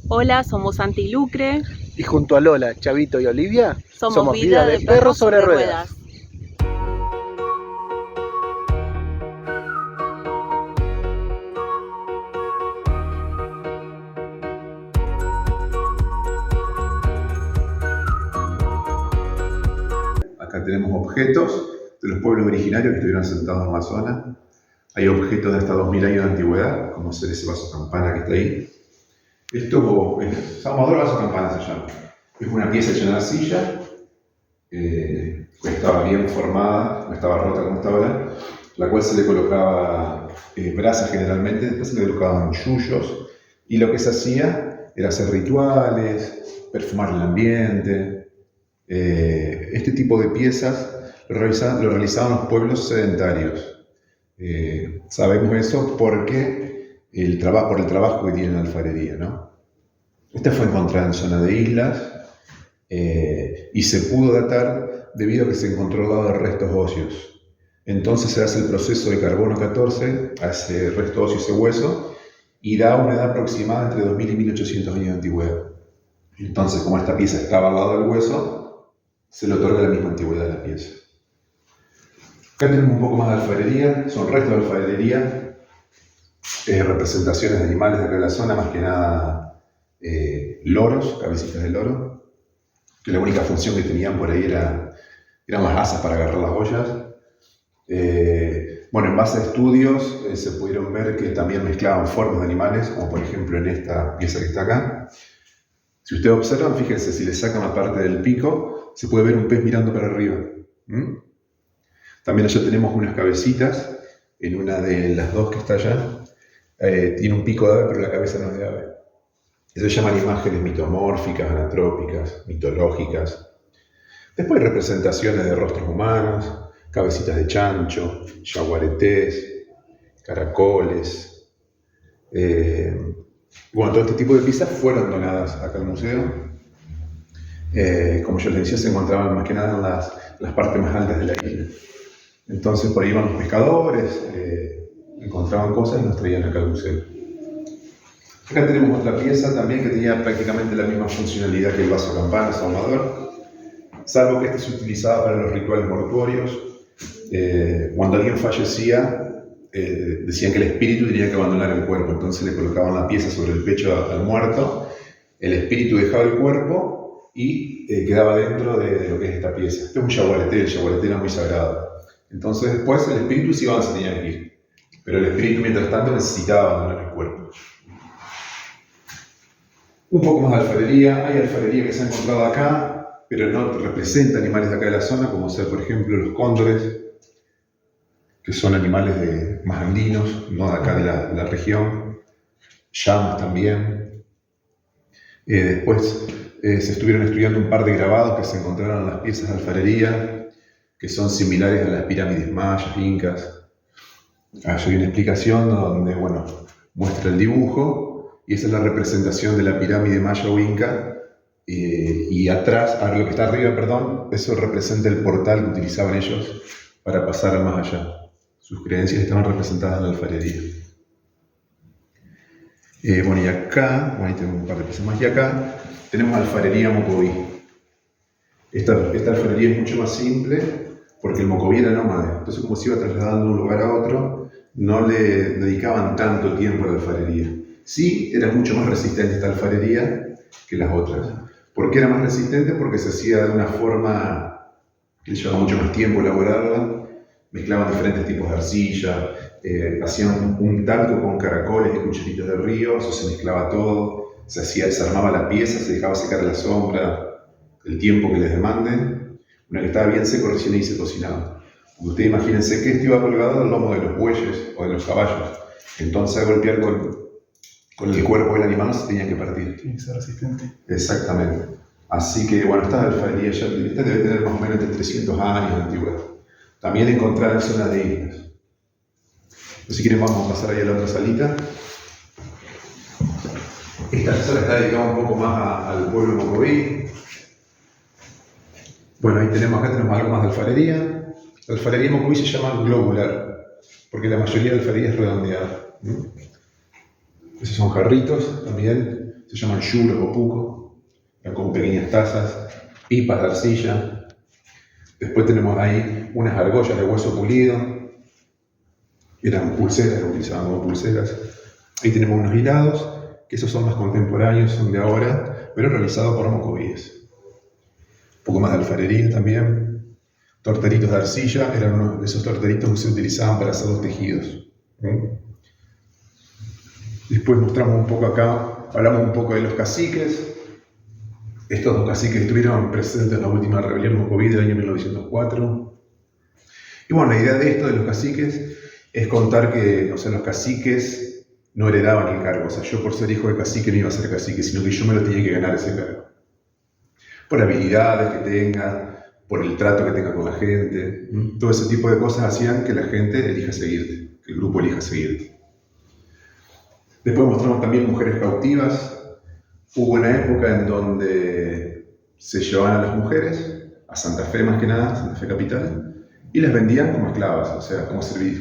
Hola, somos Santi y Lucre. Y junto a Lola, Chavito y Olivia, Somos Vida de Perro sobre Ruedas. Acá tenemos objetos de los pueblos originarios que estuvieron asentados en la zona. Hay objetos de hasta 2000 años de antigüedad, como ser ese vaso campana que está ahí. Esto es Salvador vaso campana se llama. Es una pieza hecha en arcilla, que estaba bien formada, no estaba rota como está ahora, la cual se le colocaba brasas generalmente, después se le colocaban yuyos, y lo que se hacía era hacer rituales, perfumar el ambiente. Este tipo de piezas lo realizaban los pueblos sedentarios. Sabemos eso porque por el trabajo que tiene la alfarería, ¿no? Esta fue encontrada en zona de islas y se pudo datar debido a que se encontró al lado de restos óseos. Entonces se hace el proceso de carbono 14 a ese resto óseo, ese hueso, y da una edad aproximada entre 2000 y 1800 años de antigüedad. Entonces, como esta pieza estaba al lado del hueso, se le otorga la misma antigüedad a la pieza. Acá tenemos un poco más de alfarería, son restos de alfarería, representaciones de animales de acá de la zona, más que nada loros, cabecitas de loro, que la única función que tenían por ahí eran las asas para agarrar las ollas. Bueno, en base a estudios se pudieron ver que también mezclaban formas de animales, como por ejemplo en esta pieza que está acá. Si ustedes observan, fíjense, si le sacan la parte del pico, se puede ver un pez mirando para arriba. También allá tenemos unas cabecitas, en una de las dos que está allá, tiene un pico de ave, pero la cabeza no es de ave. Eso se llaman imágenes mitomórficas, anatrópicas, mitológicas. Después hay representaciones de rostros humanos, cabecitas de chancho, yaguaretés, caracoles. Bueno, todo este tipo de piezas fueron donadas acá al museo. Como yo les decía, se encontraban más que nada en las partes más altas de la isla. Entonces por ahí iban los pescadores, encontraban cosas y nos traían acá al museo. Acá tenemos otra pieza también que tenía prácticamente la misma funcionalidad que el vaso campana ahumador, salvo que este se utilizaba para los rituales mortuorios. Cuando alguien fallecía, decían que el espíritu tenía que abandonar el cuerpo, entonces le colocaban la pieza sobre el pecho al muerto, el espíritu dejaba el cuerpo y quedaba dentro de lo que es esta pieza. Este es un yaguareté, el yaguareté era muy sagrado. Entonces después el espíritu se iba a tenía que ir, pero el espíritu mientras tanto necesitaba abandonar el cuerpo. Un poco más de alfarería, hay alfarería que se ha encontrado acá, pero no representa animales de acá de la zona, como ser por ejemplo los cóndores, que son animales más andinos, no de acá de la región, llamas también. Después se estuvieron estudiando un par de grabados que se encontraron en las piezas de alfarería, que son similares a las pirámides mayas, incas. Hay una explicación donde, bueno, muestra el dibujo, y esa es la representación de la pirámide maya o inca, y atrás, lo que está arriba, perdón, eso representa el portal que utilizaban ellos para pasar al más allá. Sus creencias estaban representadas en la alfarería. Bueno, y acá, bueno, ahí tenemos un par de piezas más, y acá tenemos alfarería mocoví. Esta alfarería es mucho más simple porque el mocoví era nómade, entonces como se iba trasladando de un lugar a otro, no le dedicaban tanto tiempo a la alfarería. Sí, era mucho más resistente esta alfarería que las otras. ¿Por qué era más resistente? Porque se hacía de una forma que le llevaba mucho más tiempo elaborarla, mezclaban diferentes tipos de arcilla, hacían un talco con caracoles y cucharitas de río, eso se mezclaba todo, se armaba la pieza, se dejaba secar a la sombra, el tiempo que les demanden. Una que estaba bien seco recién ahí se cocinaba. Ustedes imagínense que esto iba colgado del lomo de los bueyes o de los caballos, entonces a golpear con el cuerpo del animal no se tenía que partir. Tiene que ser resistente. Exactamente. Así que bueno, esta alfarería ya debe tener más o menos entre 300 años de antigüedad. También encontrada en zonas de islas. Si quieren vamos a pasar ahí a la otra salita. Esta sala está dedicada un poco más al pueblo mocoví. Bueno, ahí acá tenemos algo más de alfarería. La alfarería mocoví se llama globular, porque la mayoría de la alfarería es redondeada. Esos son jarritos también, se llaman yuros o puco, eran como pequeñas tazas, pipas de arcilla. Después tenemos ahí unas argollas de hueso pulido, eran pulseras, lo utilizaban como pulseras. Ahí tenemos unos hilados, que esos son más contemporáneos, son de ahora, pero realizados por mocovíes. Un poco más de alfarería también. Torteritos de arcilla, eran uno de esos torteritos que se utilizaban para hacer los tejidos. Después mostramos un poco acá, hablamos un poco de los caciques. Estos dos caciques estuvieron presentes en la última rebelión mocoví del año 1904. Y bueno, la idea de esto, de los caciques, es contar que, los caciques no heredaban el cargo. Yo por ser hijo de cacique no iba a ser cacique, sino que yo me lo tenía que ganar ese cargo. Por habilidades que tenga, por el trato que tenga con la gente. Todo ese tipo de cosas hacían que la gente elija seguirte, que el grupo elija seguirte. Después mostramos también mujeres cautivas. Hubo una época en donde se llevaban a las mujeres a Santa Fe, más que nada, Santa Fe capital, y las vendían como esclavas,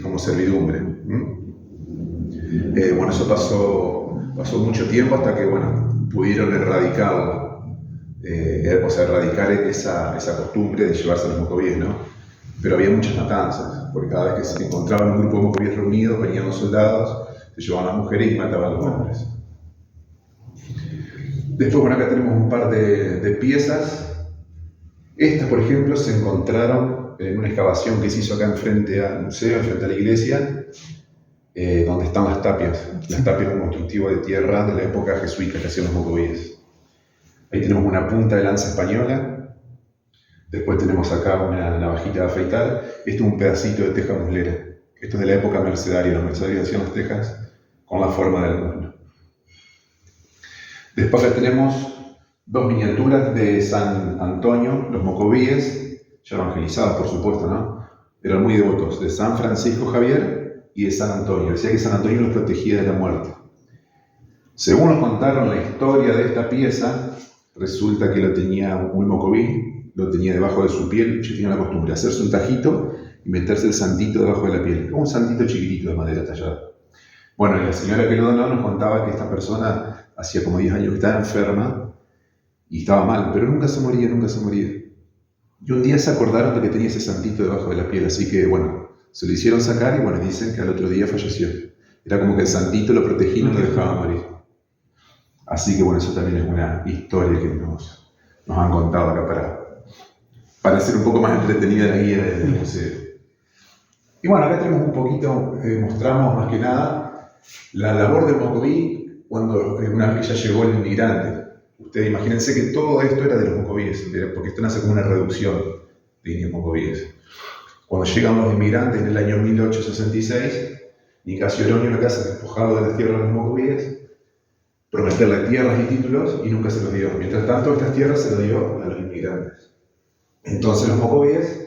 como servidumbre. Eso pasó mucho tiempo hasta que, pudieron erradicarlo, erradicar esa costumbre de llevarse a los mocovíes, ¿no? Pero había muchas matanzas, porque cada vez que se encontraban un grupo de mocovíes reunidos, venían los soldados, se llevaban a las mujeres y mataban a los hombres. Después, acá tenemos un par de piezas. Estas, por ejemplo, se encontraron en una excavación que se hizo acá enfrente al museo, enfrente a la iglesia, donde están las tapias. Las tapias un constructivo de tierra de la época jesuita que hacían los mocovíes. Ahí tenemos una punta de lanza española. Después tenemos acá una navajita de afeitar. Esto es un pedacito de teja muslera. Esto es de la época mercedaria. Los mercedarios hacían las tejas con la forma del muslo. Después acá tenemos dos miniaturas de San Antonio, los mocovíes, ya evangelizados por supuesto, ¿no? Eran muy devotos, de San Francisco Javier y de San Antonio. Decía que San Antonio los protegía de la muerte. Según nos contaron la historia de esta pieza, resulta que lo tenía un mocoví, lo tenía debajo de su piel. Yo tenía la costumbre de hacerse un tajito y meterse el santito debajo de la piel, como un santito chiquitito de madera tallada. Y la señora que lo donó nos contaba que esta persona hacía como 10 años que estaba enferma y estaba mal, pero nunca se moría. Y un día se acordaron de que tenía ese santito debajo de la piel, así que se lo hicieron sacar y dicen que al otro día falleció. Era como que el santito lo protegía y no lo dejaba morir. Así que eso también es una historia que nos han contado acá para hacer un poco más entretenida la guía del museo. Y acá tenemos un poquito, mostramos más que nada la labor del mocoví cuando una vez ya llegó el inmigrante. Ustedes imagínense que todo esto era de los mocovíes, porque esto nace como una reducción de indios mocovíes. Cuando llegan los inmigrantes en el año 1866, Nicasio Oroño lo que hace es despojado de las tierras de los mocovíes, prometerle tierras y títulos y nunca se los dio. Mientras tanto, estas tierras se las dio a los inmigrantes. Entonces los mocovíes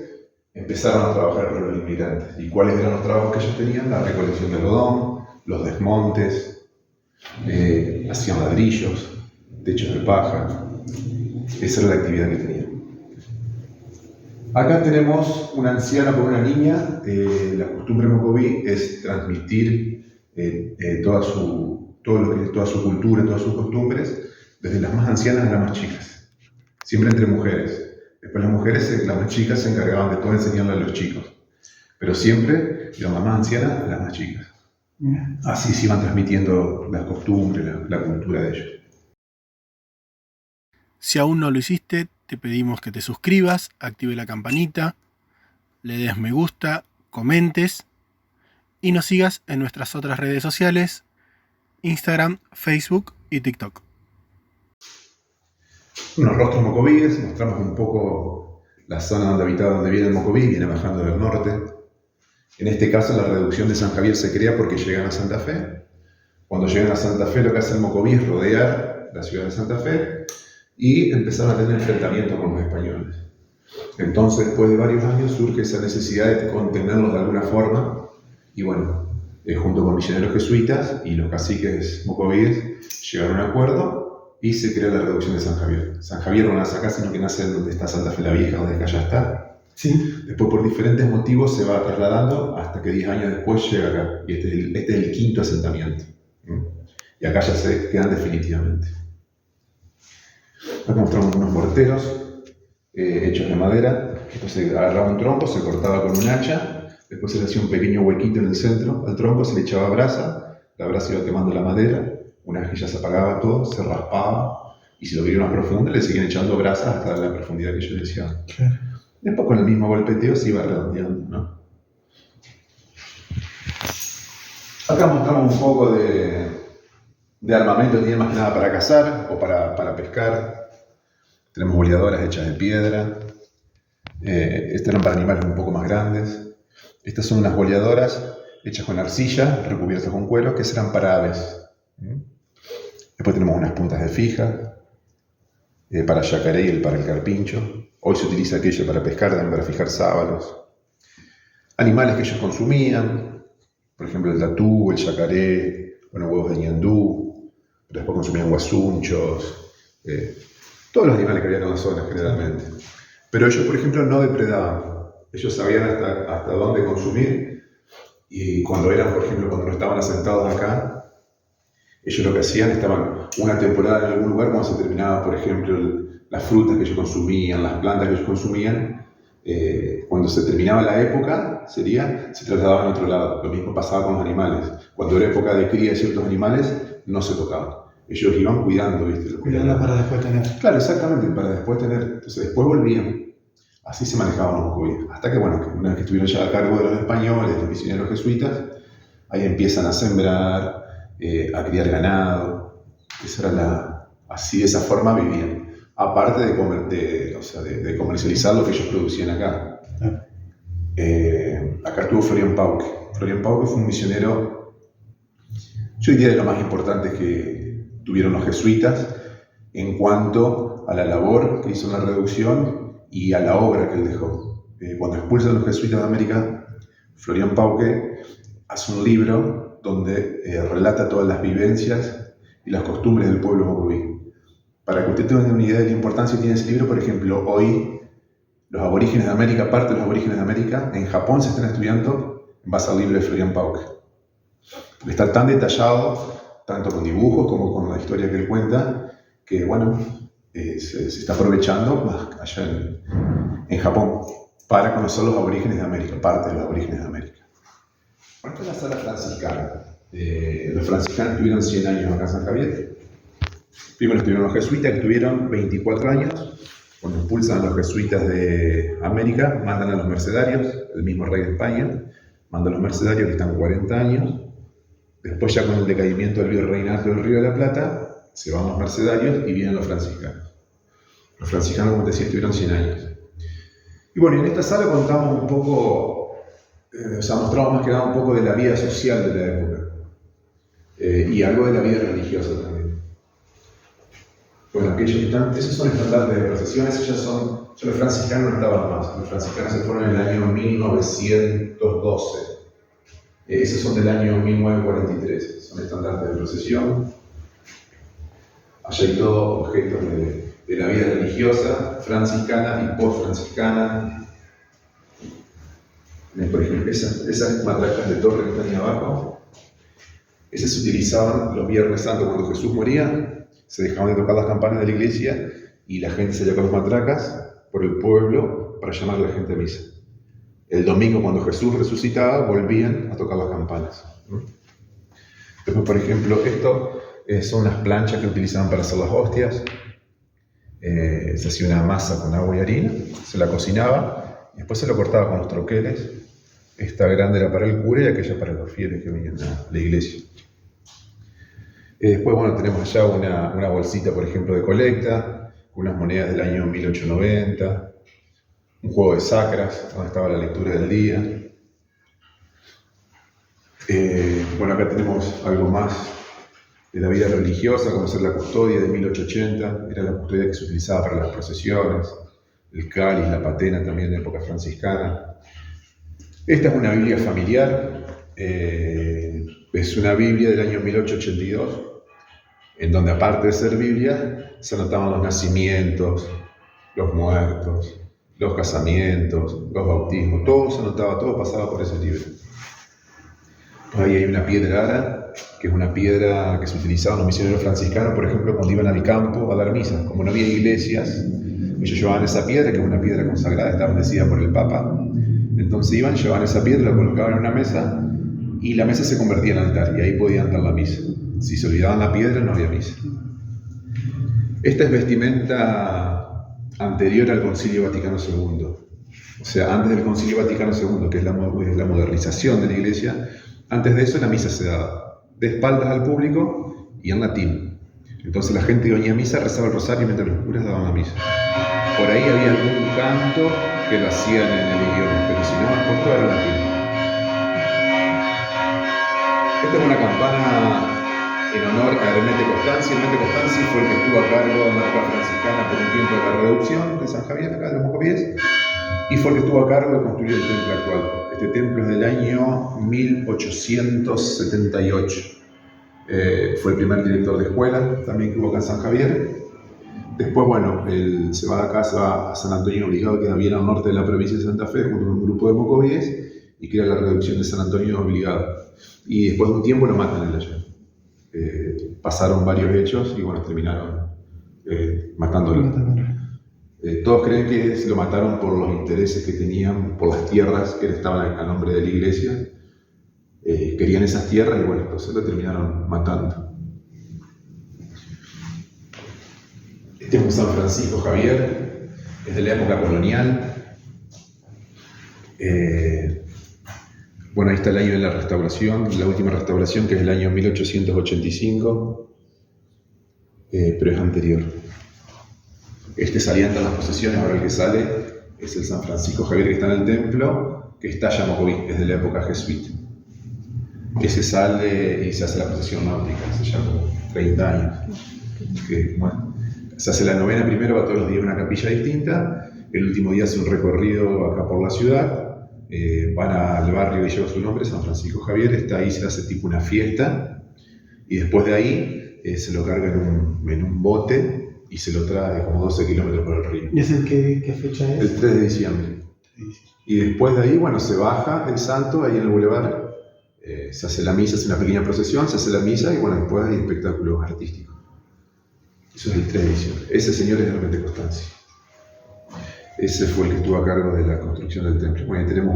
empezaron a trabajar con los inmigrantes. ¿Y cuáles eran los trabajos que ellos tenían? La recolección de algodón, los desmontes, hacían ladrillos, techos de paja. Esa era la actividad que tenían. Acá tenemos una anciana con una niña. La costumbre mocoví es transmitir toda su cultura, todas sus costumbres, desde las más ancianas a las más chicas. Siempre entre mujeres. Después las mujeres, las más chicas, se encargaban de todo enseñarle a los chicos. Pero siempre de la más anciana a las más chicas. Así se iban transmitiendo las costumbres, la cultura de ellos. Si aún no lo hiciste, te pedimos que te suscribas, active la campanita, le des me gusta, comentes y nos sigas en nuestras otras redes sociales, Instagram, Facebook y TikTok. Unos rostros mocovíes, mostramos un poco la zona donde viene el mocoví, viene bajando del norte. En este caso la reducción de San Javier se crea porque llegan a Santa Fe. Cuando llegan a Santa Fe lo que hace el mocoví es rodear la ciudad de Santa Fe y empezaron a tener enfrentamientos con los españoles. Entonces, después de varios años surge esa necesidad de contenerlos de alguna forma y junto con misioneros jesuitas y los caciques mocovíes llegaron a un acuerdo y se crea la reducción de San Javier. San Javier no nace acá, sino que nace en donde está Santa Fe la Vieja, donde acá ya está. Sí. Después, por diferentes motivos, se va trasladando hasta que 10 años después llega acá. Y este es el quinto asentamiento. Y acá ya se quedan definitivamente. Acá mostramos unos morteros hechos de madera. Esto se agarraba un tronco, se cortaba con un hacha, después se le hacía un pequeño huequito en el centro, al tronco se le echaba brasa, la brasa iba quemando la madera, una vez que ya se apagaba todo, se raspaba, y si lo querían más profundo, le seguían echando brasa hasta la profundidad que ellos decían. Claro. Después con el mismo golpeteo se iba redondeando, ¿no? Acá mostramos un poco de armamento, tiene más que nada para cazar o para pescar. Tenemos boleadoras hechas de piedra. Estas eran para animales un poco más grandes. Estas son unas boleadoras hechas con arcilla, recubiertas con cuero, que serán para aves. Después tenemos unas puntas de fija, para yacaré y para el carpincho. Hoy se utiliza aquello para pescar, también para fijar sábalos. Animales que ellos consumían, por ejemplo el tatú, el yacaré, huevos de ñandú, pero después consumían guasunchos, todos los animales que había en la zona generalmente. Pero ellos, por ejemplo, no depredaban. Ellos sabían hasta dónde consumir, y cuando por ejemplo, cuando no estaban asentados acá, ellos lo que hacían, estaban una temporada en algún lugar, cuando se terminaba, por ejemplo, las frutas que ellos consumían, las plantas que ellos consumían, cuando se terminaba la época, se trasladaban a otro lado. Lo mismo pasaba con los animales. Cuando era época de cría de ciertos animales, no se tocaban. Ellos iban cuidando, ¿viste? Cuidando para después tener. Claro, exactamente, para después tener. Entonces después volvían. Así se manejaban los moscovitas. Hasta que, que una vez que estuvieron ya a cargo de los españoles, de los misioneros jesuitas, ahí empiezan a sembrar, a criar ganado. Así de esa forma vivían. Aparte de comercializar lo que ellos producían acá. Acá estuvo Florian Pauke. Florian Pauke fue un misionero, yo diría, de lo más importante que tuvieron los jesuitas en cuanto a la labor que hizo en la reducción y a la obra que él dejó. Cuando expulsan a los jesuitas de América, Florian Pauke hace un libro donde relata todas las vivencias y las costumbres del pueblo mocoví. Para que usted tenga una idea de la importancia que tiene ese libro, por ejemplo, hoy los aborígenes de América, parte de los aborígenes de América, en Japón se están estudiando en base al libro de Florian Pauke. Está tan detallado, tanto con dibujos como con la historia que él cuenta, que se está aprovechando más allá en Japón para conocer los aborígenes de América, parte de los aborígenes de América. Esta es la sala franciscana. Los franciscanos tuvieron 100 años acá en San Javier. Primero estuvieron los jesuitas, que tuvieron 24 años. Cuando expulsan a los jesuitas de América, mandan a los mercedarios, el mismo rey de España, manda a los mercedarios que están 40 años. Después, ya con el decaimiento del virreinato del Río de la Plata, se van los mercedarios y vienen los franciscanos. Los franciscanos, como te decía, estuvieron 100 años. Y en esta sala contamos un poco, mostramos más que nada un poco de la vida social de la época. Y algo de la vida religiosa también. Aquellos que están, esos son estandartes de procesiones, los franciscanos no estaban más. Los franciscanos se fueron en el año 1912. Esos son del año 1943, son estandartes de procesión. Allá hay todos objetos de la vida religiosa, franciscana y post-franciscana. Por ejemplo, esas matracas de torre que están ahí abajo, esas se utilizaban los Viernes Santos cuando Jesús moría. Se dejaban de tocar las campanas de la iglesia y la gente salía con las matracas por el pueblo para llamar a la gente a misa. El domingo, cuando Jesús resucitaba, volvían a tocar las campanas. Después, por ejemplo, esto son las planchas que utilizaban para hacer las hostias. Se hacía una masa con agua y harina, se la cocinaba y después se lo cortaba con los troqueles. Esta grande era para el cura y aquella para los fieles que venían a la iglesia. Después, tenemos allá una bolsita, por ejemplo, de colecta, con unas monedas del año 1890, un juego de sacras, donde estaba la lectura del día. Acá tenemos algo más de la vida religiosa, como ser la custodia de 1880, era la custodia que se utilizaba para las procesiones, el cáliz, la patena también de época franciscana. Esta es una Biblia familiar, es una Biblia del año 1882, en donde, aparte de ser Biblia, se anotaban los nacimientos, los muertos, los casamientos, los bautismos, todo se anotaba, todo pasaba por ese libro. Ahí hay una piedra ara que es una piedra que se utilizaba en los misioneros franciscanos, por ejemplo, cuando iban al campo a dar misa. Como no había iglesias, ellos llevaban esa piedra, que es una piedra consagrada, está bendecida por el Papa. Entonces iban, llevaban esa piedra, la colocaban en una mesa y la mesa se convertía en altar y ahí podían dar la misa. Si se olvidaban la piedra, no había misa. Esta es vestimenta anterior al Concilio Vaticano II. O sea, antes del Concilio Vaticano II, que es la modernización de la iglesia, antes de eso la misa se daba de espaldas al público y en latín. Entonces la gente que venía a misa rezaba el rosario mientras los curas daban la misa. Por ahí había algún canto que lo hacían en el idioma, pero si no, el todo era latín. Esta es una campana en honor a Hermete Costanzi. Hermete Costanzi fue el que estuvo a cargo de la época franciscana por un tiempo de la reducción de San Javier, acá de los Mocovíes, y fue el que estuvo a cargo de construir el templo actual. Este templo es del año 1878. Fue el primer director de escuela, también que hubo acá en San Javier. Después, bueno, él se va de acá, se va a San Antonio Obligado, que queda bien al norte de la provincia de Santa Fe, junto con un grupo de mocovíes, y crea la reducción de San Antonio Obligado. Y después de un tiempo lo matan en allá. Pasaron varios hechos y, bueno, terminaron matándolo. Todos creen que lo mataron por los intereses que tenían, por las tierras que estaban a nombre de la iglesia. Querían esas tierras y, bueno, entonces lo terminaron matando. Este es un San Francisco Javier, es de la época colonial. Bueno, ahí está el año de la restauración, la última restauración, que es el año 1885, pero es anterior. Este salía en las posesiones, ahora el que sale es el San Francisco Javier que está en el templo, que está ya Mocoví, es de la época jesuita. Ese sale y se hace la procesión náutica, hace ya como 30 años. Que, bueno, se hace la novena primero, va todos los días a una capilla distinta, el último día hace un recorrido acá por la ciudad, van al barrio que lleva su nombre, San Francisco Javier, está ahí, se hace tipo una fiesta, y después de ahí se lo carga en un bote y se lo trae como 12 kilómetros por el río. ¿Y ese qué fecha es? El 3 de diciembre. Y después de ahí, bueno, se baja el santo ahí en el bulevar, se hace la misa, se hace una pequeña procesión, se hace la misa y, bueno, después hay espectáculos artísticos. Eso es el 3 de diciembre. Ese señor es Hermete Costanzi. Ese fue el que estuvo a cargo de la construcción del templo. Bueno, tenemos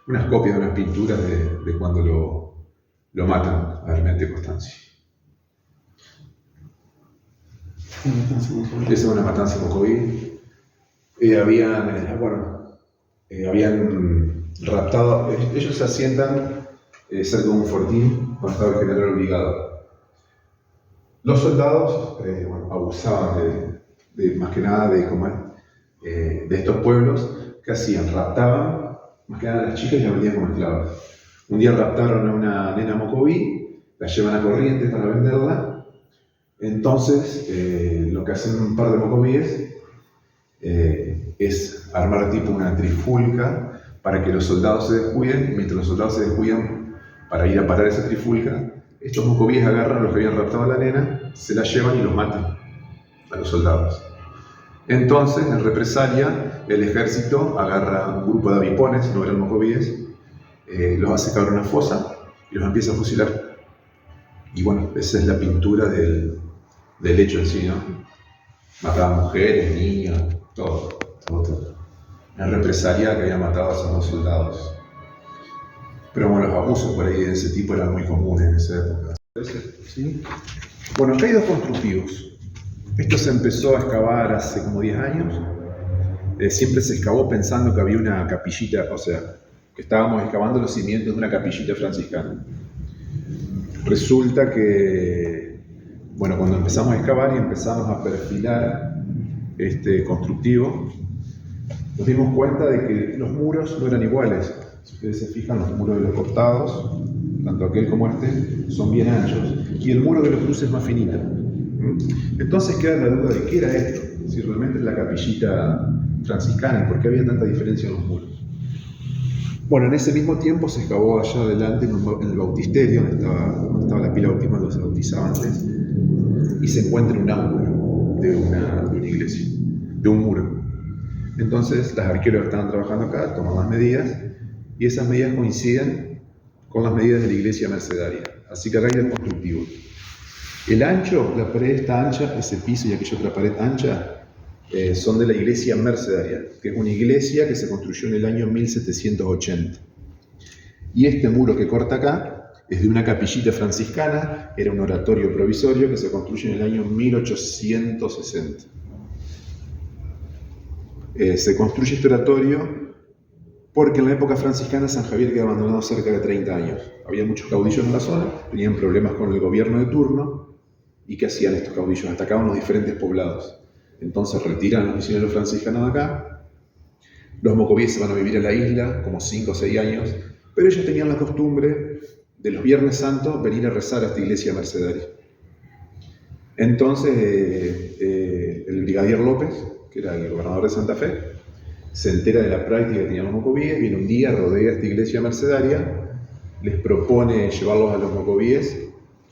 unas copias de unas pinturas de cuando lo matan a Hermete Costanzi. Esa es una matanza en Mocoví. Habían raptado, ellos se asientan cerca de un fortín cuando estaba el general Obligado. Los soldados abusaban más que nada de estos pueblos. ¿Qué hacían? Raptaban más que nada a las chicas y las vendían como esclavas. Un día raptaron a una nena Mocoví, la llevan a Corrientes para venderla. Entonces, lo que hacen un par de mocovíes es armar tipo una trifulca para que los soldados se descuiden, y mientras los soldados se descuidan para ir a parar esa trifulca, estos mocovíes agarran a los que habían raptado a la nena, se la llevan y los matan a los soldados. Entonces, en represalia, el ejército agarra a un grupo de avipones, no eran mocovíes, los hace caer en una fosa y los empieza a fusilar. Y bueno, esa es la pintura del hecho en sí, ¿no? Mataban mujeres, niños, todo. Una represalia que había matado a esos dos soldados. Pero bueno, los abusos por ahí de ese tipo eran muy comunes en esa época. ¿Sí? Bueno, acá hay dos constructivos. Esto se empezó a excavar hace como 10 años. Siempre se excavó pensando que había una capillita, o sea, que estábamos excavando los cimientos de una capillita franciscana. Resulta que, bueno, cuando empezamos a excavar y empezamos a perfilar este constructivo, nos dimos cuenta de que los muros no eran iguales. Si ustedes se fijan, los muros de los costados, tanto aquel como este, son bien anchos, y el muro de los cruces es más finito. Entonces queda la duda de qué era esto, si realmente es la capillita franciscana y por qué había tanta diferencia en los muros. Bueno, en ese mismo tiempo se excavó allá adelante en el bautisterio, donde estaba la pila bautismal donde se bautizaba antes, y se encuentra un ángulo de una iglesia, de un muro. Entonces, las arqueólogos que estaban trabajando acá toman las medidas, y esas medidas coinciden con las medidas de la iglesia mercedaria. Así que acá hay el constructivo. El ancho, la pared está ancha, ese piso y aquella otra pared ancha, son de la iglesia mercedaria, que es una iglesia que se construyó en el año 1780. Y este muro que corta acá es de una capillita franciscana, era un oratorio provisorio que se construye en el año 1860. Se construye este oratorio porque en la época franciscana San Javier quedó abandonado cerca de 30 años. Había muchos caudillos en la zona, tenían problemas con el gobierno de turno. ¿Y qué hacían estos caudillos? Atacaban los diferentes poblados. Entonces retiran a los misioneros franciscanos de acá. Los mocovíes se van a vivir en la isla como 5 o 6 años, pero ellos tenían la costumbre de los Viernes Santos venir a rezar a esta iglesia mercedaria. Entonces el brigadier López, que era el gobernador de Santa Fe, se entera de la práctica que tenían los mocovíes, viene un día, rodea esta iglesia mercedaria, les propone llevarlos a los mocovíes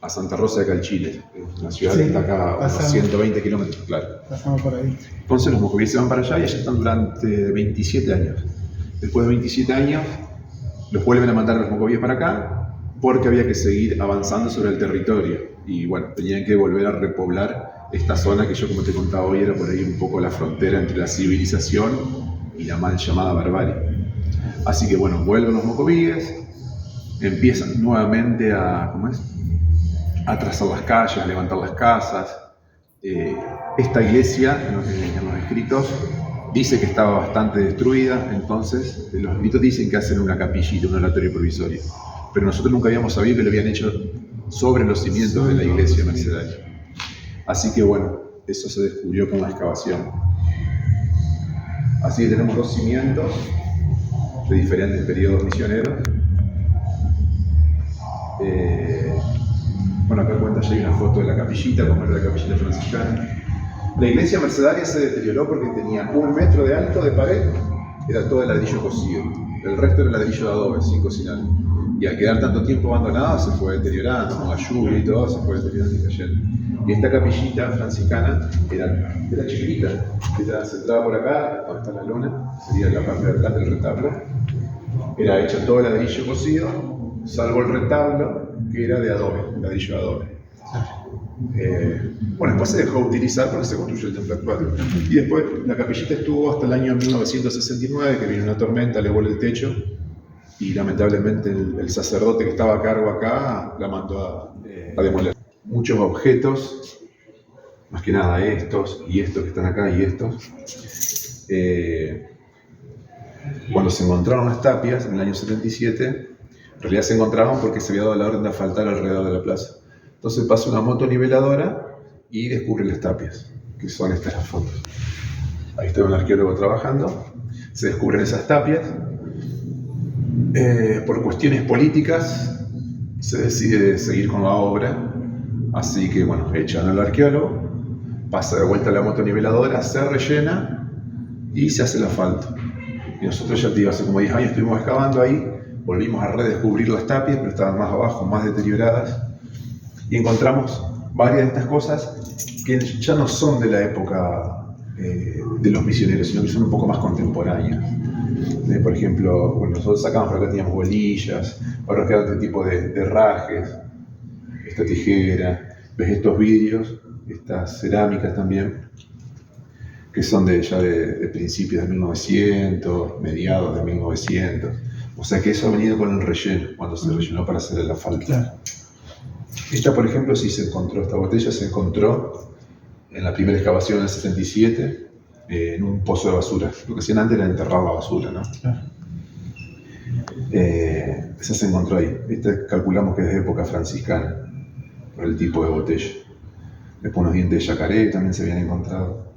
a Santa Rosa de Calchile, una ciudad que está acá a unos 120 kilómetros, claro. Pasamos por ahí. Entonces los mocovíes se van para allá y allá están durante 27 años. Después de 27 años, los vuelven a mandar a los mocovíes para acá porque había que seguir avanzando sobre el territorio. Y bueno, tenían que volver a repoblar esta zona que yo, como te contaba hoy, era por ahí un poco la frontera entre la civilización y la mal llamada barbarie. Así que bueno, vuelven los mocovíes, empiezan nuevamente a trazar las calles, a levantar las casas. Esta iglesia, en los escritos, dice que estaba bastante destruida, entonces los escritos dicen que hacen una capillita, un oratorio provisorio. Pero nosotros nunca habíamos sabido que lo habían hecho sobre los cimientos de la iglesia mercedaria. Así que bueno, eso se descubrió con la excavación. Así que tenemos 2 cimientos de diferentes periodos misioneros. Bueno, acá cuenta ya hay una foto de la capillita, como era la capillita franciscana. La iglesia mercedaria se deterioró porque tenía 1 metro de alto de pared, era todo de ladrillo cocido. El resto era ladrillo de adobe, sin cocinar. Y al quedar tanto tiempo abandonada se fue deteriorando, con la lluvia y todo, se fue deteriorando y cayendo. Y esta capillita franciscana era chiquita, se entraba por acá, donde está la lona, sería la parte de atrás del retablo. Era hecha todo de ladrillo cocido, salvo el retablo, que era de adobe, ladrillo de adobe. Bueno, después se dejó utilizar porque se construyó el templo actual. Y después la capillita estuvo hasta el año 1969, que vino una tormenta, le voló el techo, y lamentablemente el sacerdote que estaba a cargo acá la mandó a demoler. Muchos objetos, más que nada estos y estos que están acá y estos, cuando se encontraron las tapias en el año 77, en realidad se encontraban porque se había dado la orden de asfaltar alrededor de la plaza. Entonces pasa una moto niveladora y descubre las tapias, que son estas las fotos. Ahí está un arqueólogo trabajando, se descubren esas tapias. Por cuestiones políticas se decide seguir con la obra, así que bueno, echan al arqueólogo, pasa de vuelta la moto niveladora, se rellena y se hace el asfalto. Y nosotros, ya te digo, hace como 10 años estuvimos excavando ahí, volvimos a redescubrir las tapias, pero estaban más abajo, más deterioradas, y encontramos varias de estas cosas que ya no son de la época de los misioneros, sino que son un poco más contemporáneas. Por ejemplo, bueno, nosotros sacamos por acá, teníamos bolillas, ahora queda este tipo de herrajes, esta tijera, ves estos vidrios, estas cerámicas también, que son ya de principios de 1900, mediados de 1900. O sea que eso ha venido con el relleno, cuando se rellenó para hacer el asfalto. Claro. Esta, por ejemplo, sí se encontró, esta botella se encontró en la primera excavación en el 67, en un pozo de basura. Lo que hacían antes era enterrar la basura, ¿no? Claro. Esa se encontró ahí. Esta calculamos que es de época franciscana, por el tipo de botella. Después unos dientes de yacaré también se habían encontrado.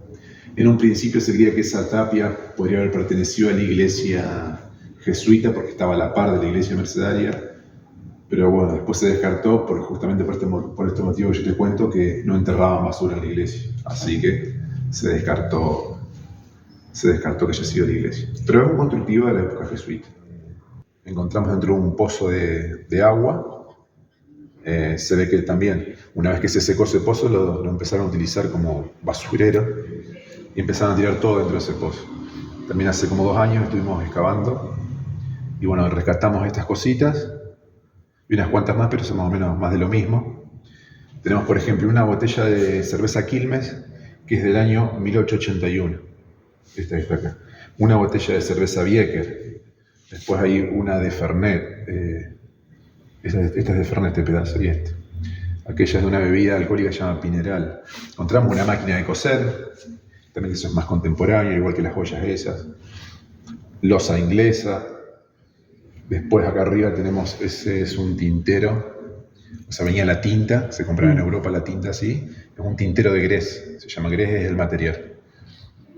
En un principio se creía que esa tapia podría haber pertenecido a la iglesia jesuita porque estaba a la par de la iglesia mercedaria, pero bueno, después se descartó justamente por este motivo que yo te cuento, que no enterraban basura en la iglesia. Así que se descartó que haya sido la iglesia. Pero es un constructivo de la época jesuita. Encontramos dentro de un pozo de agua. Se ve que también, una vez que se secó ese pozo, lo empezaron a utilizar como basurero y empezaron a tirar todo dentro de ese pozo. También hace como 2 años estuvimos excavando y bueno, rescatamos estas cositas. y unas cuantas más, pero son más o menos más de lo mismo. Tenemos, por ejemplo, una botella de cerveza Quilmes, que es del año 1881. Esta está acá. Una botella de cerveza Biecker. Después hay una de Fernet. Esta es de Fernet, este pedazo, y este. Aquella es de una bebida alcohólica que se llama Pineral. Encontramos una máquina de coser, también eso es más contemporáneo, igual que las joyas esas. Loza inglesa. Después acá arriba tenemos, ese es un tintero, o sea, venía la tinta, se compraba en Europa la tinta así, es un tintero de grés, se llama grés, es el material.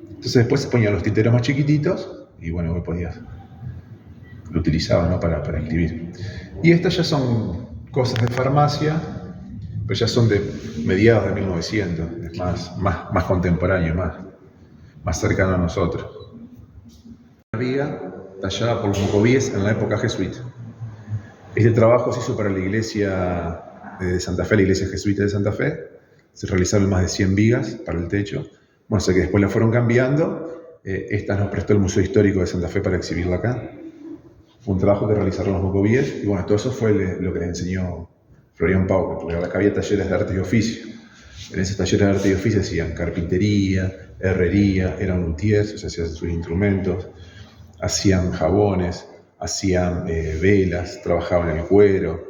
Entonces después se ponían los tinteros más chiquititos y bueno, vos podías, lo utilizabas, ¿no? para escribir. Y estas ya son cosas de farmacia, pero ya son de mediados de 1900, es más contemporáneo, más cercano a nosotros. Una viga tallada por los mocovíes en la época jesuita. Este trabajo se hizo para la iglesia de Santa Fe, la iglesia jesuita de Santa Fe. Se realizaron más de 100 vigas para el techo. Bueno, o sea que después la fueron cambiando. Esta nos prestó el Museo Histórico de Santa Fe para exhibirla acá. Fue un trabajo que realizaron los mocovíes. Y bueno, todo eso fue lo que les enseñó Florian Pauke, porque acá había talleres de arte y oficio. En esos talleres de arte y oficio hacían carpintería, herrería, eran luthiers, o sea, hacían sus instrumentos, hacían jabones, hacían velas, trabajaban el cuero,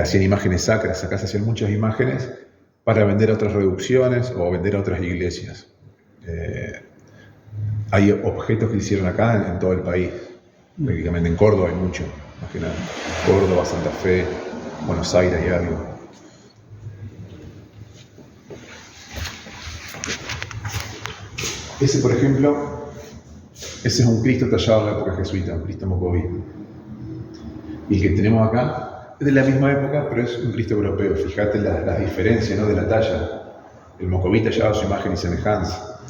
hacían imágenes sacras. Acá se hacían muchas imágenes para vender a otras reducciones o vender a otras iglesias. Hay objetos que hicieron acá en todo el país, prácticamente en Córdoba hay mucho, más que nada. Córdoba, Santa Fe, Buenos Aires hay algo. Ese, por ejemplo, ese es un Cristo tallado en la época jesuita, un Cristo mocoví. Y el que tenemos acá es de la misma época, pero es un Cristo europeo. Fíjate las diferencias, ¿no? De la talla. El mocoví tallaba su imagen y semejanza.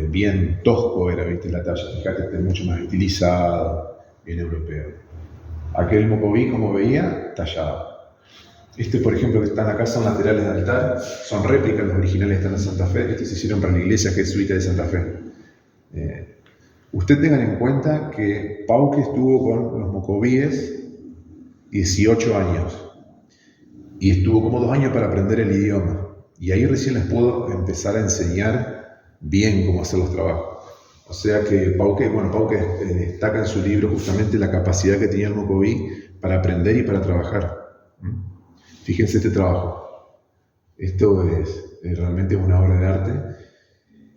Bien tosco era, ¿viste? La talla. Fíjate, este es mucho más estilizado, bien europeo. Aquel mocoví, como veía, tallaba. Este, por ejemplo, que están acá son laterales de altar, son réplicas, los originales están en Santa Fe. Estos se hicieron para la iglesia jesuita de Santa Fe. Usted tengan en cuenta que Pauke estuvo con los mocovíes 18 años y estuvo como 2 años para aprender el idioma, y ahí recién les pudo empezar a enseñar bien cómo hacer los trabajos. O sea que Pauke destaca en su libro justamente la capacidad que tenía el mocoví para aprender y para trabajar. Fíjense este trabajo. Esto es realmente una obra de arte,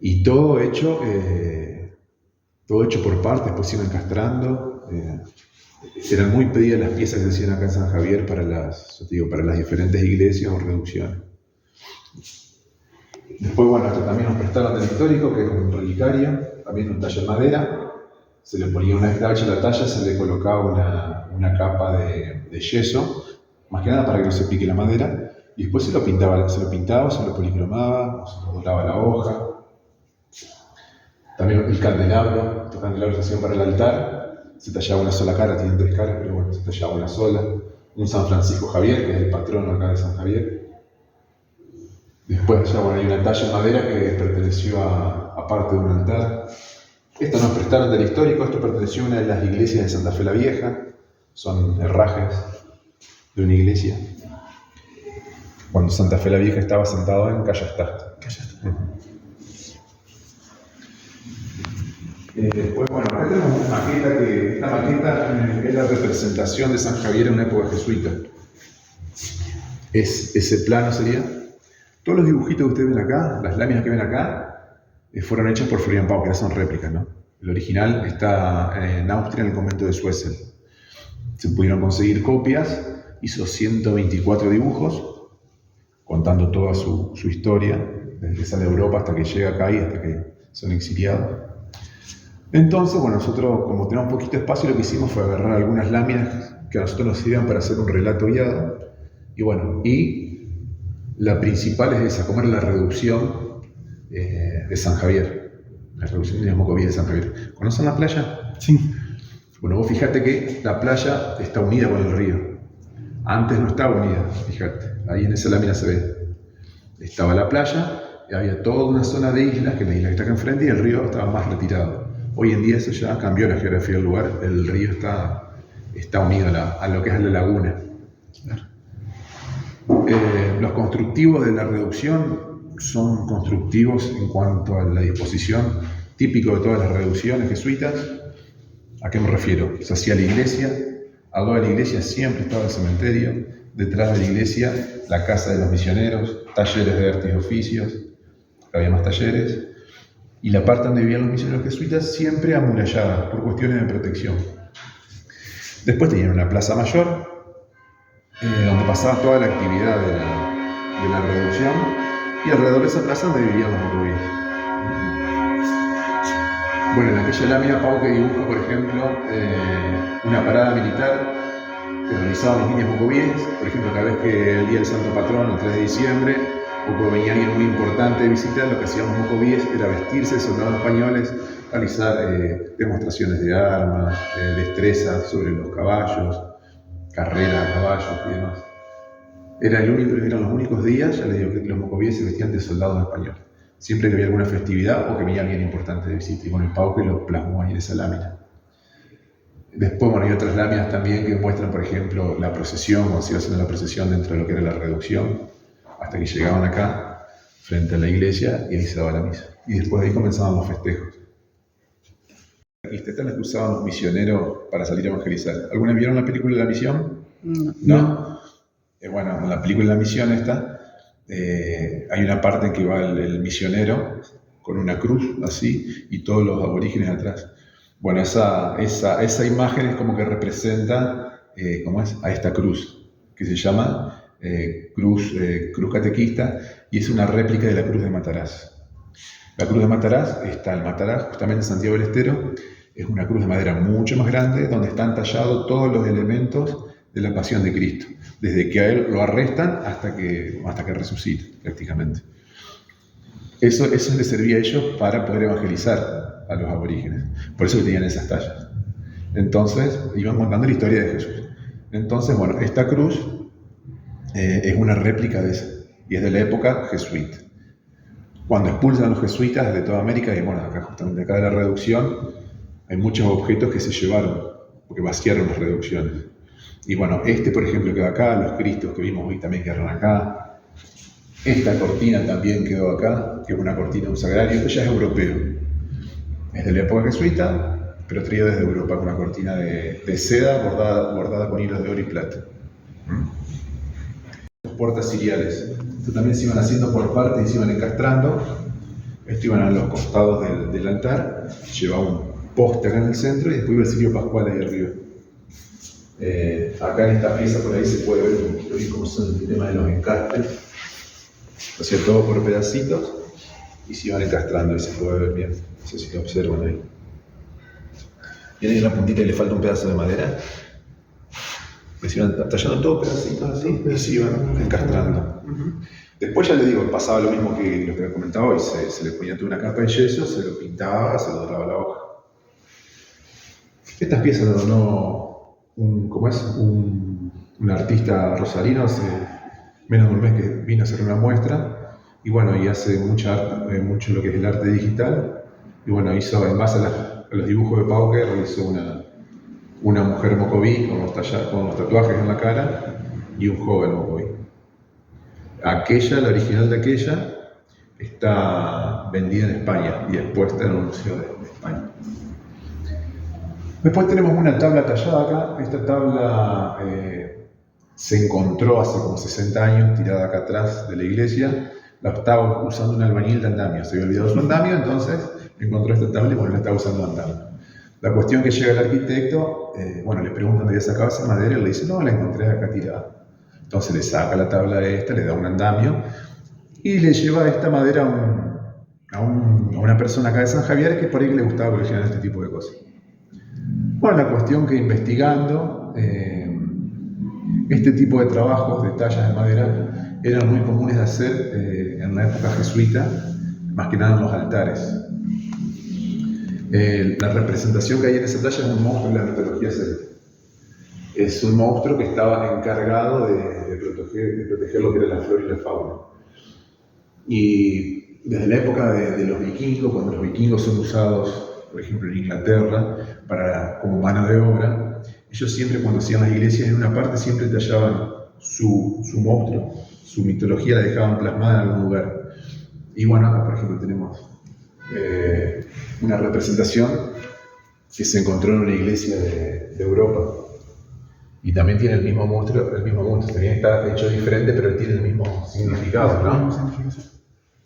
y todo hecho por partes, después se iban encastrando. Eran muy pedidas las piezas que se hacían acá en San Javier para las diferentes iglesias o reducciones. Después, bueno, esto también nos prestaron del histórico, que es un relicario, también un taller de madera. Se le ponía, una vez que estaba hecha la talla, se le colocaba una capa de yeso, más que nada para que no se pique la madera, y después se lo pintaba, se lo policromaba, se lo doblaba la hoja. También el candelabro, estos candelabros se hacían para el altar, se tallaba una sola cara, tienen 3 caras, pero bueno, se tallaba una sola. Un San Francisco Javier, que es el patrono acá de San Javier. Después allá, bueno, hay una talla en madera que perteneció a parte de un altar. Esto nos prestaron del histórico, esto perteneció a una de las iglesias de Santa Fe la Vieja, son herrajes de una iglesia. Cuando Santa Fe la Vieja estaba sentado en Callastá. Después, bueno, acá tenemos una maqueta esta maqueta es la representación de San Javier en una época jesuita. Ese plano sería. Todos los dibujitos que ustedes ven acá, las láminas que ven acá, fueron hechas por Florian Pauke, que son réplicas, ¿no? El original está en Austria, en el convento de Suezel. Se pudieron conseguir copias, hizo 124 dibujos, contando toda su historia, desde que sale de Europa hasta que llega acá y hasta que son exiliados. Entonces, bueno, nosotros, como tenemos poquito espacio, lo que hicimos fue agarrar algunas láminas que a nosotros nos sirvían para hacer un relato guiado. Y bueno, la principal es esa, como era la reducción de San Javier. La reducción de los mocovíes de San Javier. ¿Conocen la playa? Sí. Bueno, vos fijate que la playa está unida con el río. Antes no estaba unida, fíjate. Ahí en esa lámina se ve. Estaba la playa y había toda una zona de islas, que es la isla que está acá enfrente, y el río estaba más retirado. Hoy en día eso ya cambió la geografía del lugar, el río está está unido a lo que es la laguna. Los constructivos de la reducción son constructivos en cuanto a la disposición, típico de todas las reducciones jesuitas. ¿A qué me refiero? Se hacía la iglesia, al lado de la iglesia siempre estaba el cementerio, detrás de la iglesia la casa de los misioneros, talleres de artes y oficios, había más talleres, y la parte donde vivían los misioneros jesuitas siempre amurallada por cuestiones de protección. Después tenían una plaza mayor, donde pasaba toda la actividad de la reducción, y alrededor de esa plaza donde vivían los mocobíes. Bueno, en aquella lámina Pauque dibuja, por ejemplo, una parada militar que realizaban los niños mocobíes. Por ejemplo, cada vez que el día del Santo Patrón, el 3 de diciembre, o venía alguien muy importante de visitar, lo que hacían los mocobíes era vestirse de soldados españoles, realizar demostraciones de armas, destrezas sobre los caballos, carreras de caballos y demás. Eran los únicos días, ya les digo, que los mocobíes se vestían de soldados españoles. Siempre que había alguna festividad o que venía alguien importante de visita. Y bueno, el Pauque lo plasmó ahí en esa lámina. Después, bueno, hay otras láminas también que muestran, por ejemplo, la procesión, cuando se iba haciendo la procesión dentro de lo que era la reducción, hasta que llegaban acá, frente a la iglesia, y ahí se daba la misa. Y después de ahí comenzaban los festejos. Y estas son las que usaban los misioneros para salir a evangelizar. ¿Alguna vieron la película de La Misión? ¿No? Bueno, en la película de La Misión hay una parte en que va el misionero con una cruz así y todos los aborígenes atrás. Bueno, esa imagen es como que representa a esta cruz, que se llama cruz catequista, y es una réplica de la cruz de Mataraz. La cruz de Mataraz está en Mataraz, justamente en Santiago del Estero. Es una cruz de madera mucho más grande, donde están tallados todos los elementos de la pasión de Cristo, desde que a él lo arrestan hasta que resucita, prácticamente. Eso les servía a ellos para poder evangelizar a los aborígenes. Por eso tenían esas tallas. Entonces, iban contando la historia de Jesús. Entonces, bueno, esta cruz es una réplica de esa, y es de la época jesuita. Cuando expulsan a los jesuitas de toda América, y bueno, justamente acá de la reducción, hay muchos objetos que se llevaron, porque vaciaron las reducciones. Y bueno, por ejemplo, quedó acá, los cristos que vimos hoy también quedaron acá. Esta cortina también quedó acá, que es una cortina de un sagrario. Esto ya es europeo. Es de la época jesuita, pero traído desde Europa, con una cortina de seda bordada con hilos de oro y plata. Los portas ciriales. Esto también se iban haciendo por partes y se iban encastrando. Esto iban a los costados del altar. Llevaba un poste acá en el centro y después iba el cirio pascual ahí arriba. Acá en esta pieza por ahí se puede ver un poquito bien cómo son el tema de los encastres. O sea, todo por pedacitos y se iban encastrando y se puede ver bien. No sé si lo observan ahí. ¿Tienen en la puntita y le falta un pedazo de madera? Que se iban tallando todos pedacitos así y se iban encastrando. Después ya les digo, pasaba lo mismo que lo que comentaba hoy. Se le ponía toda una capa de yeso, se lo pintaba, se lo doraba la hoja. Estas piezas las donó un artista rosarino hace menos de un mes que vino a hacer una muestra, y bueno, y hace mucho lo que es el arte digital, y bueno, hizo en base a los dibujos de Pauque, realizó una mujer mocoví con los tatuajes en la cara y un joven mocoví. La original de aquella, está vendida en España y expuesta en un museo de España. Después tenemos una tabla tallada acá. Esta tabla se encontró hace como 60 años, tirada acá atrás de la iglesia. La estaba usando un albañil de andamio. Se había olvidado su andamio, entonces encontró esta tabla y bueno, la estaba usando andamio. La cuestión que llega el arquitecto, le preguntan dónde había sacado esa madera y le dice, no, la encontré acá tirada. Entonces le saca la tabla le da un andamio y le lleva esta madera a una persona acá de San Javier que por ahí le gustaba coleccionar este tipo de cosas. Bueno, la cuestión que investigando, este tipo de trabajos de tallas de madera eran muy comunes de hacer en la época jesuita, más que nada en los altares. La representación que hay en esa talla es un monstruo de la mitología celta. Es un monstruo que estaba encargado de proteger lo que era la flora y la fauna. Y desde la época de los vikingos, cuando los vikingos son usados, por ejemplo en Inglaterra, como mano de obra, ellos siempre cuando hacían las iglesias en una parte siempre tallaban su monstruo, su mitología la dejaban plasmada en algún lugar. Y bueno, acá por ejemplo tenemos una representación que se encontró en una iglesia de Europa. Y también tiene el mismo monstruo, también está hecho diferente, pero tiene el mismo significado, ¿no?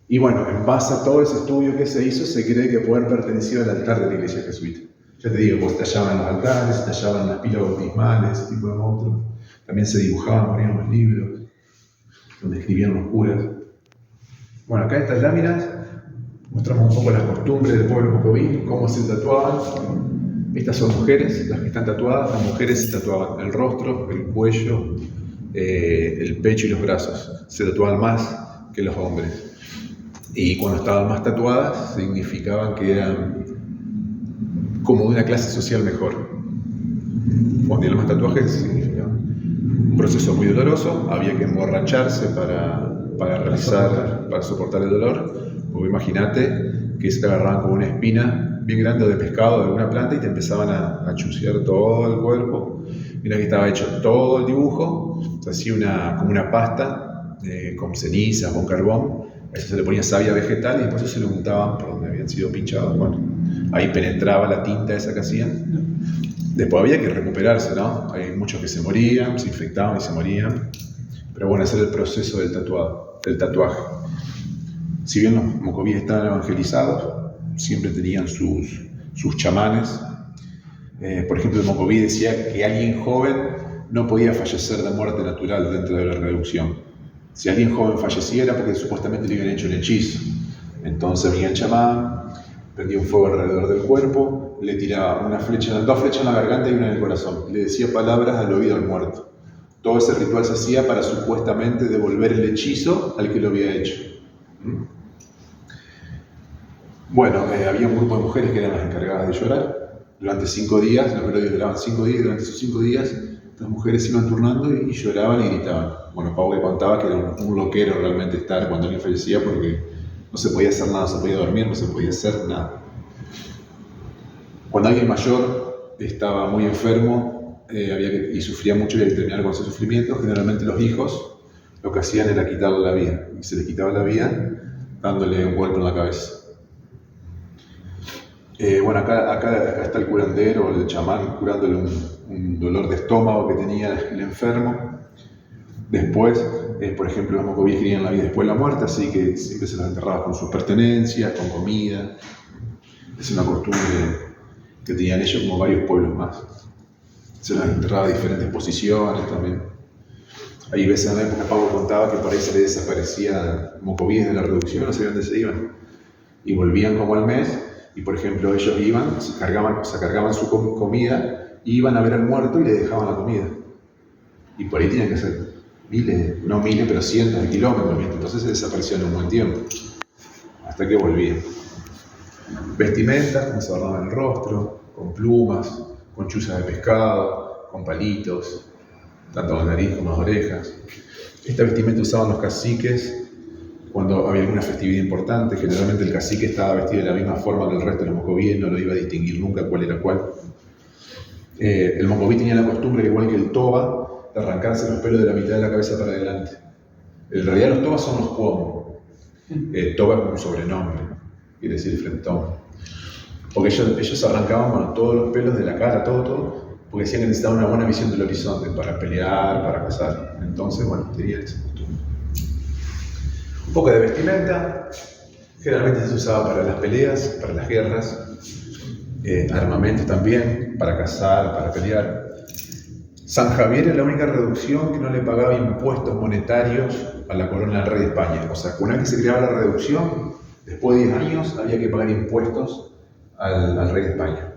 Y bueno, en base a todo ese estudio que se hizo, se cree que puede haber pertenecido al altar de la iglesia jesuita. Ya te digo, pues tallaban los altares, tallaban las pilas bautismales, ese tipo de monstruos. También se dibujaban, ponían los libros, donde escribían los curas. Bueno, acá estas láminas mostramos un poco las costumbres del pueblo mocoví, cómo se tatuaban. Estas son mujeres, las que están tatuadas. Las mujeres se tatuaban el rostro, el cuello, el pecho y los brazos. Se tatuaban más que los hombres. Y cuando estaban más tatuadas, significaban que eran como de una clase social mejor. Cuando tenían más tatuajes, significaba un proceso muy doloroso. Había que emborracharse para soportar el dolor. Porque imagínate que se te agarraban con una espina bien grande de pescado de alguna planta y te empezaban a chusear todo el cuerpo. Mira que estaba hecho todo el dibujo, se hacía como una pasta con cenizas, con carbón. A eso se le ponía savia vegetal y después eso se lo untaban por donde habían sido pinchados. Bueno, ahí penetraba la tinta esa que hacían. Después había que recuperarse, ¿no? Hay muchos que se morían, se infectaban y se morían. Pero bueno, ese era el proceso del tatuaje. Si bien los mocovíes estaban evangelizados, siempre tenían sus chamanes. Por ejemplo, el mocoví decía que alguien joven no podía fallecer de muerte natural dentro de la reducción. Si alguien joven fallecía era porque supuestamente le habían hecho un hechizo. Entonces venía el chamán, prendía un fuego alrededor del cuerpo, le tiraba dos flechas en la garganta y una en el corazón. Y le decía palabras al oído al muerto. Todo ese ritual se hacía para supuestamente devolver el hechizo al que lo había hecho. Bueno, había un grupo de mujeres que eran las encargadas de llorar. Durante 5 días, los velorios duraban 5 días, y durante esos 5 días las mujeres se iban turnando y lloraban y gritaban. Bueno, Pau le contaba que era un loquero realmente estar cuando alguien fallecía porque no se podía hacer nada, no se podía dormir, no se podía hacer nada. Cuando alguien mayor estaba muy enfermo y sufría mucho y había que terminar con ese sufrimiento, generalmente los hijos lo que hacían era quitarle la vida. Y se les quitaba la vida dándole un golpe en la cabeza. Bueno, acá está el curandero, el chamán, curándole un dolor de estómago que tenía el enfermo. Después, por ejemplo, los mocovíes querían la vida después de la muerte, así que siempre se los enterraba con sus pertenencias, con comida. Es una costumbre que tenían ellos como varios pueblos más. Se las enterraba a diferentes posiciones también. Hay veces en la época Pablo contaba que por ahí se le desaparecían mocovíes de la reducción, no sabían dónde se iban. Y volvían como al mes. Y por ejemplo, ellos iban, se cargaban su comida, iban a ver al muerto y le dejaban la comida. Y por ahí tenían que hacer no miles, pero cientos de kilómetros. Entonces se desaparecían un buen tiempo, hasta que volvían. Vestimentas, como se adornaban el rostro, con plumas, con chuzas de pescado, con palitos, tanto en la nariz como en las orejas. Esta vestimenta usaban los caciques cuando había alguna festividad importante. Generalmente el cacique estaba vestido de la misma forma que el resto de los mocovíes, no lo iba a distinguir nunca cuál era cuál. El mocoví tenía la costumbre, igual que el toba, de arrancarse los pelos de la mitad de la cabeza para adelante. En realidad los tobas son los cuomos. Toba es un sobrenombre, quiere decir frentón. Porque ellos arrancaban todos los pelos de la cara, todo, porque decían que necesitaban una buena visión del horizonte para pelear, para cazar. Entonces, bueno, tenían esa costumbre. Un poco de vestimenta, generalmente se usaba para las peleas, para las guerras, armamentos también, para cazar, para pelear. San Javier es la única reducción que no le pagaba impuestos monetarios a la corona del rey de España. O sea, una vez que se creaba la reducción, después de 10 años había que pagar impuestos al rey de España.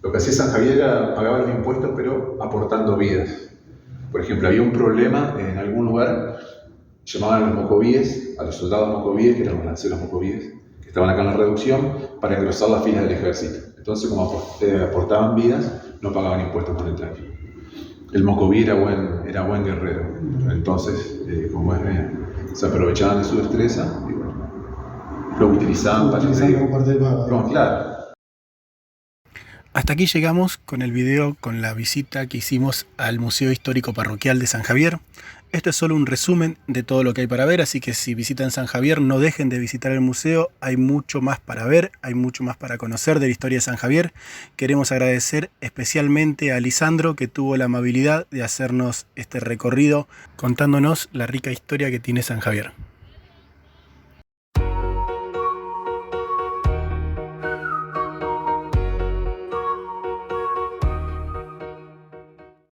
Lo que hacía San Javier era pagaba los impuestos, pero aportando vidas. Por ejemplo, había un problema en algún lugar, llamaban a los mocovíes, a los soldados mocovíes, que eran los lanceros mocovíes, que estaban acá en la reducción, para engrosar las filas del ejército. Entonces, como aportaban vidas, no pagaban impuestos monetarios. El mocoví era buen guerrero. Entonces, se aprovechaban de su destreza y bueno, lo utilizaban para como parte del pago. No, claro. Hasta aquí llegamos con el video con la visita que hicimos al Museo Histórico Parroquial de San Javier. Esto es solo un resumen de todo lo que hay para ver, así que si visitan San Javier no dejen de visitar el museo, hay mucho más para ver, hay mucho más para conocer de la historia de San Javier. Queremos agradecer especialmente a Lisandro, que tuvo la amabilidad de hacernos este recorrido contándonos la rica historia que tiene San Javier.